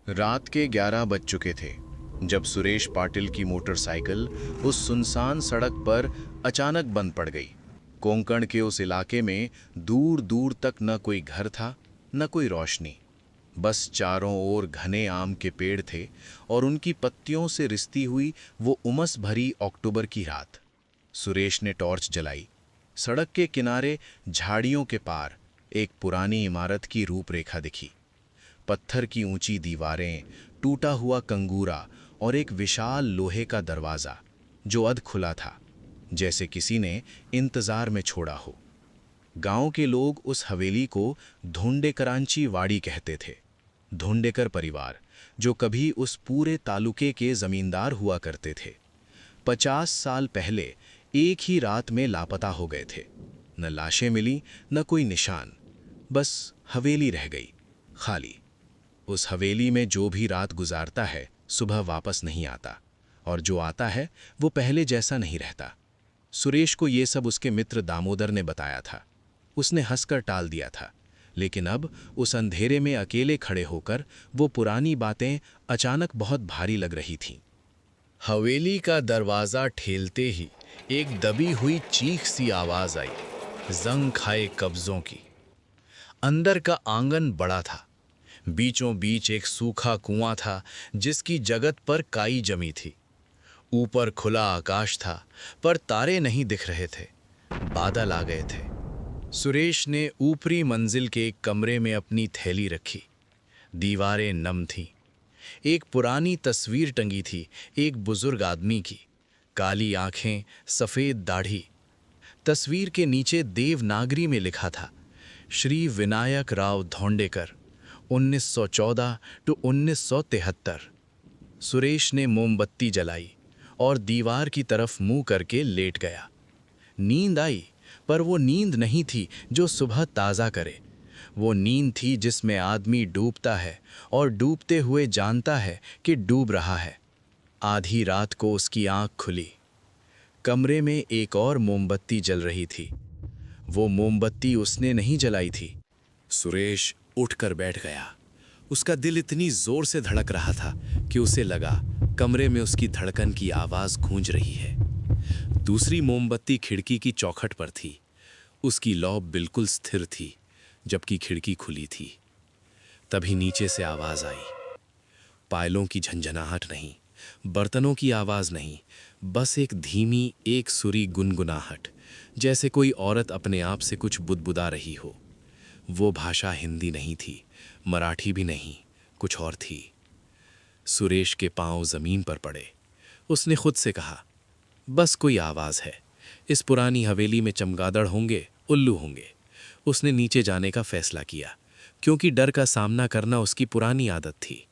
रात के 11 बज चुके थे जब सुरेश पाटिल की मोटरसाइकिल उस सुनसान सड़क पर अचानक बंद पड़ गई। कोंकण के उस इलाके में दूर दूर तक न कोई घर था, न कोई रोशनी। बस चारों ओर घने आम के पेड़ थे और उनकी पत्तियों से रिसती हुई वो उमस भरी अक्टूबर की रात। सुरेश ने टॉर्च जलाई। सड़क के किनारे झाड़ियों के पार एक पुरानी इमारत की रूपरेखा दिखी। पत्थर की ऊंची दीवारें, टूटा हुआ कंगूरा और एक विशाल लोहे का दरवाज़ा जो अध खुला था, जैसे किसी ने इंतज़ार में छोड़ा हो। गांव के लोग उस हवेली को धोंडेकरांची वाड़ी कहते थे। धोंडेकर परिवार, जो कभी उस पूरे तालुके के ज़मींदार हुआ करते थे, 50 साल पहले एक ही रात में लापता हो गए थे। न लाशें मिली, न कोई निशान, बस हवेली रह गई, खाली। उस हवेली में जो भी रात गुजारता है सुबह वापस नहीं आता, और जो आता है वो पहले जैसा नहीं रहता। सुरेश को ये सब उसके मित्र दामोदर ने बताया था। उसने हंसकर टाल दिया था, लेकिन अब उस अंधेरे में अकेले खड़े होकर वो पुरानी बातें अचानक बहुत भारी लग रही थीं। हवेली का दरवाज़ा ठेलते ही एक दबी हुई चीख सी आवाज़ आई, जंग खाए कब्ज़ों की। अंदर का आंगन बड़ा था। बीचों बीच एक सूखा कुआं था जिसकी जगत पर काई जमी थी। ऊपर खुला आकाश था, पर तारे नहीं दिख रहे थे, बादल आ गए थे। सुरेश ने ऊपरी मंजिल के एक कमरे में अपनी थैली रखी। दीवारें नम थीं। एक पुरानी तस्वीर टंगी थी, एक बुजुर्ग आदमी की, काली आंखें, सफ़ेद दाढ़ी। तस्वीर के नीचे देवनागरी में लिखा था, श्री विनायक राव धोंडेकर, 1914 टू 1973। सुरेश ने मोमबत्ती जलाई और दीवार की तरफ मुंह करके लेट गया। नींद आई, पर वो नींद नहीं थी जो सुबह ताज़ा करे। वो नींद थी जिसमें आदमी डूबता है और डूबते हुए जानता है कि डूब रहा है। आधी रात को उसकी आंख खुली। कमरे में एक और मोमबत्ती जल रही थी। वो मोमबत्ती उसने नहीं जलाई थी। सुरेश उठकर बैठ गया। उसका दिल इतनी जोर से धड़क रहा था कि उसे लगा कमरे में उसकी धड़कन की आवाज़ गूंज रही है। दूसरी मोमबत्ती खिड़की की चौखट पर थी। उसकी लौ बिल्कुल स्थिर थी, जबकि खिड़की खुली थी। तभी नीचे से आवाज़ आई। पायलों की झंझनाहट नहीं, बर्तनों की आवाज़ नहीं, बस एक धीमी, एक सुरी गुनगुनाहट, जैसे कोई औरत अपने आप से कुछ बुदबुदा रही हो। वो भाषा हिंदी नहीं थी, मराठी भी नहीं, कुछ और थी। सुरेश के पांव ज़मीन पर पड़े। उसने खुद से कहा, बस कोई आवाज़ है। इस पुरानी हवेली में चमगादड़ होंगे, उल्लू होंगे। उसने नीचे जाने का फैसला किया, क्योंकि डर का सामना करना उसकी पुरानी आदत थी।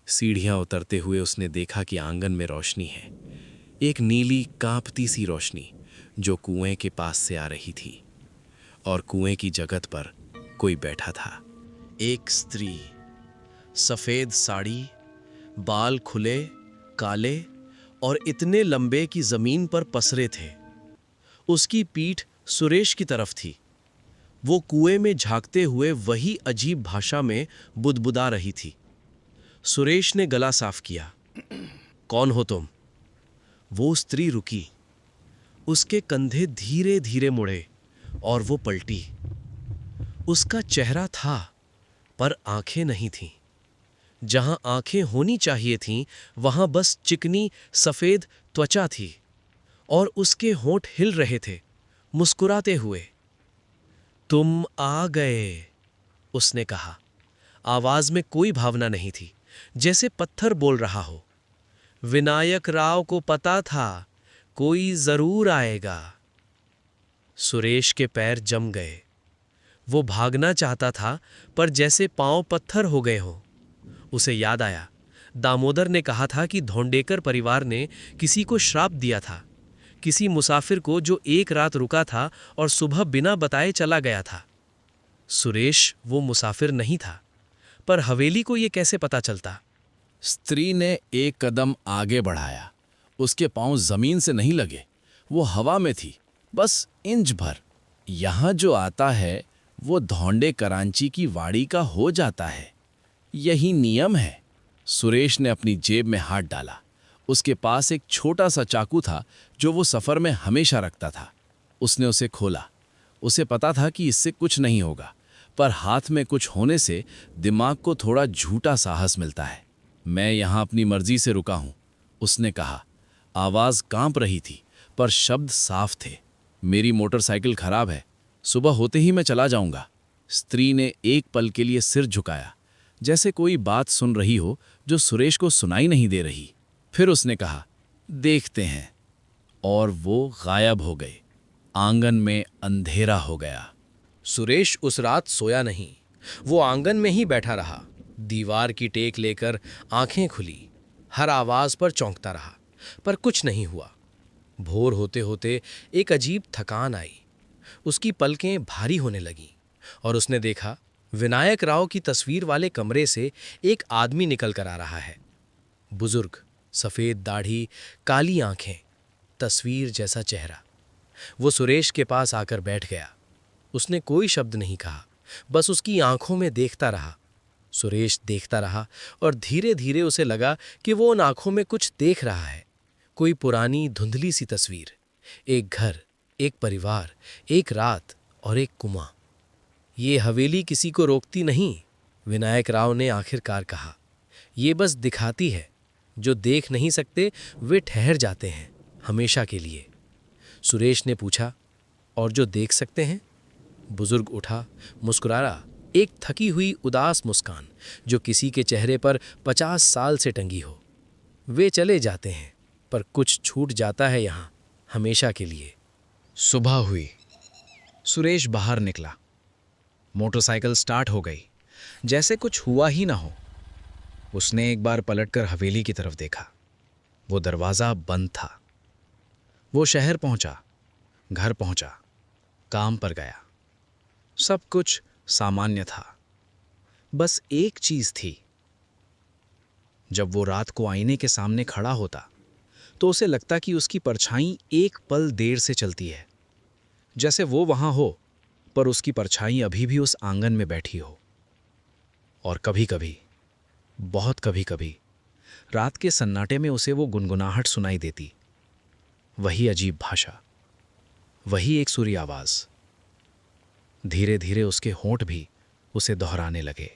सीढ़ियाँ उतरते हुए उसने देखा कि आंगन में रोशनी है, एक नीली कांपती सी रोशनी जो कुएं के पास से आ रही थी। और कुएं की जगत पर कोई बैठा था। एक स्त्री, सफ़ेद साड़ी, बाल खुले, काले और इतने लंबे कि ज़मीन पर पसरे थे। उसकी पीठ सुरेश की तरफ थी। वो कुएं में झांकते हुए वही अजीब भाषा में बुदबुदा रही थी। सुरेश ने गला साफ किया, कौन हो तुम? वो स्त्री रुकी। उसके कंधे धीरे धीरे मुड़े और वो पलटी। उसका चेहरा था, पर आंखें नहीं थीं। जहां आंखें होनी चाहिए थीं, वहां बस चिकनी सफ़ेद त्वचा थी, और उसके होंठ हिल रहे थे, मुस्कुराते हुए। तुम आ गए, उसने कहा। आवाज़ में कोई भावना नहीं थी, जैसे पत्थर बोल रहा हो। विनायक राव को पता था कोई ज़रूर आएगा। सुरेश के पैर जम गए। वो भागना चाहता था, पर जैसे पांव पत्थर हो गए हों। उसे याद आया, दामोदर ने कहा था कि धोंडेकर परिवार ने किसी को श्राप दिया था, किसी मुसाफिर को जो एक रात रुका था और सुबह बिना बताए चला गया था। सुरेश वो मुसाफिर नहीं था, पर हवेली को ये कैसे पता चलता? स्त्री ने एक कदम आगे बढ़ाया। उसके पांव जमीन से नहीं लगे, वो हवा में थी, बस इंच भर। यहाँ जो आता है वो धोंडेकरांची की वाड़ी का हो जाता है, यही नियम है। सुरेश ने अपनी जेब में हाथ डाला। उसके पास एक छोटा सा चाकू था जो वो सफर में हमेशा रखता था। उसने उसे खोला। उसे पता था कि इससे कुछ नहीं होगा, पर हाथ में कुछ होने से दिमाग को थोड़ा झूठा साहस मिलता है। मैं यहाँ अपनी मर्जी से रुका हूँ, उसने कहा। आवाज़ कांप रही थी, पर शब्द साफ थे। मेरी मोटरसाइकिल खराब है, सुबह होते ही मैं चला जाऊंगा। स्त्री ने एक पल के लिए सिर झुकाया, जैसे कोई बात सुन रही हो जो सुरेश को सुनाई नहीं दे रही। फिर उसने कहा, देखते हैं। और वो गायब हो गए। आंगन में अंधेरा हो गया। सुरेश उस रात सोया नहीं। वो आंगन में ही बैठा रहा, दीवार की टेक लेकर आंखें खुली, हर आवाज पर चौंकता रहा, पर कुछ नहीं हुआ। भोर होते होते एक अजीब थकान आई। उसकी पलकें भारी होने लगीं और उसने देखा विनायक राव की तस्वीर वाले कमरे से एक आदमी निकल कर आ रहा है। बुजुर्ग, सफेद दाढ़ी, काली आंखें, तस्वीर जैसा चेहरा। वो सुरेश के पास आकर बैठ गया। उसने कोई शब्द नहीं कहा, बस उसकी आंखों में देखता रहा। सुरेश देखता रहा और धीरे धीरे उसे लगा कि वो उन आंखों में कुछ देख रहा है। कोई पुरानी धुंधली सी तस्वीर, एक घर, एक परिवार, एक रात और एक कुआं। ये हवेली किसी को रोकती नहीं, विनायक राव ने आखिरकार कहा। ये बस दिखाती है, जो देख नहीं सकते वे ठहर जाते हैं हमेशा के लिए। सुरेश ने पूछा, और जो देख सकते हैं? बुजुर्ग उठा, मुस्कुराया, एक थकी हुई उदास मुस्कान जो किसी के चेहरे पर 50 साल से टंगी हो। वे चले जाते हैं, पर कुछ छूट जाता है यहाँ हमेशा के लिए। सुबह हुई। सुरेश बाहर निकला। मोटरसाइकिल स्टार्ट हो गई, जैसे कुछ हुआ ही ना हो। उसने एक बार पलटकर हवेली की तरफ देखा। वो दरवाज़ा बंद था। वो शहर पहुंचा, घर पहुंचा, काम पर गया। सब कुछ सामान्य था। बस एक चीज़ थी। जब वो रात को आईने के सामने खड़ा होता तो उसे लगता कि उसकी परछाई एक पल देर से चलती है, जैसे वो वहां हो पर उसकी परछाई अभी भी उस आंगन में बैठी हो। और कभी कभी, बहुत कभी कभी, रात के सन्नाटे में उसे वो गुनगुनाहट सुनाई देती। वही अजीब भाषा, वही एक सुरी आवाज। धीरे धीरे उसके होंठ भी उसे दोहराने लगे।